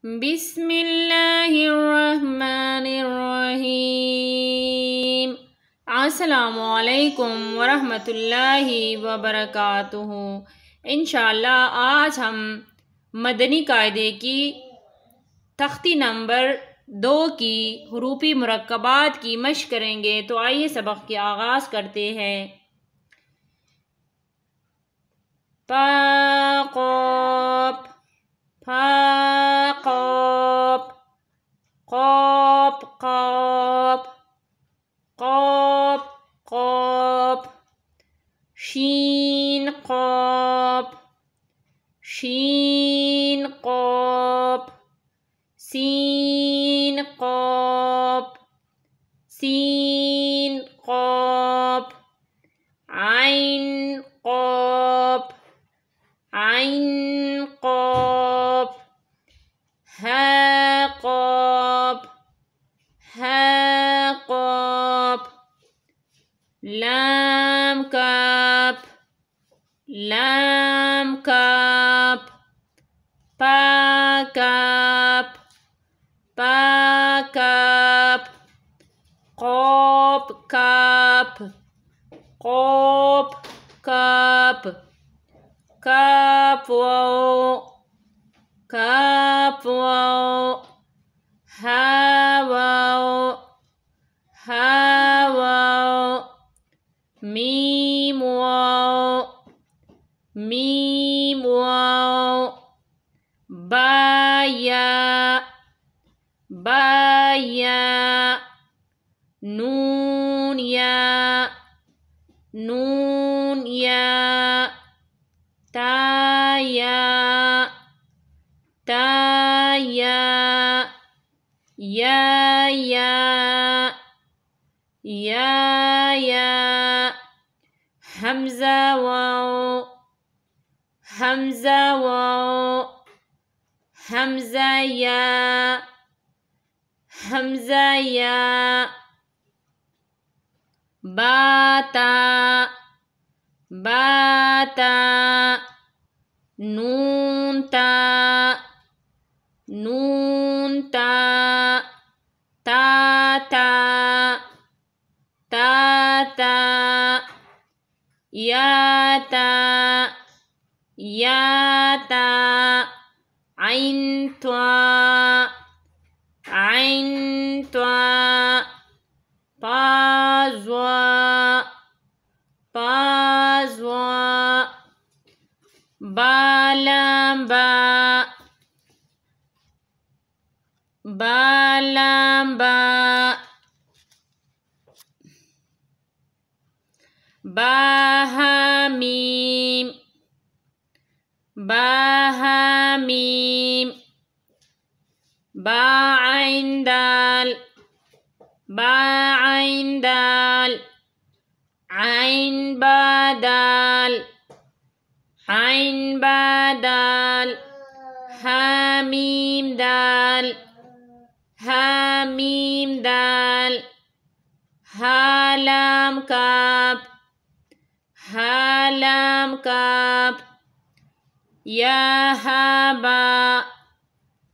बिस्मिल्लाहिर्रहमानिर्रहीम। अस्सलामुअलैकुम वरहमतुल्लाहि वबरकातुहू। इंशाअल्लाह आज हम मदनी कायदे की तख्ती नंबर 2 की हुरूफी मुरक्कबात की मश्क करेंगे। तो आइए सबक के आगाज़ करते हैं। पा क़ाफ, फा क़ाफ, क़ाफ क़ाफ, क़ाफ क़ाफ, शीन क़ाफ, शीन क़ाफ, सीन क़ाफ, सीन क़ाफ, आइन क़ाफ, आइन क़ाफ, हा क़ाफ, हा क़ाफ, लाम काफ, लाम काफ, पा काफ, पा काफ, क़ाफ काफ, क़ाफ काफ, काफ वाव, काफ वाव, हा वाव, हा वाव, मीम वाव, मीम वाव, बा या, बा या, नून या, नून या, ता या, ता या, या या, हमज़ा वाव, हमज़ा वाव, हमज़ा या, हमज़ा या, बाता, बाता, नून ता, नून ता, ता ता, ता ता, या ता, या ता, आइन त्वा, आइन त्वा, पा ज़्वा, पा ज़्वा, बा लाम बा, बा लाम बा, बा हा मीम, बा हा मीम, बा आइन दाल, बा आइन दाल, आइन बा दाल, आइन बा दाल, हा मीम दाल, हा मीम दाल, हा लाम काफ, हा लाम काफ, या हा बा,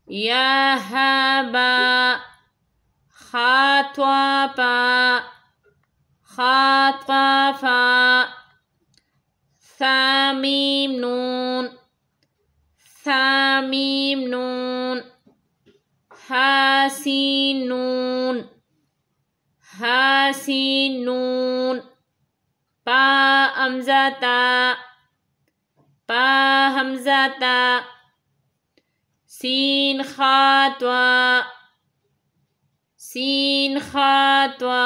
या हा बा, खा त्वा पा, खा त्वा फा, सा मीम नून, सा मीम नून, हा सीन नून, हा सीन नून, पा हमज़ा ता, पा हमज़ा ता, सीन खा त्वा, सीन खा त्वा,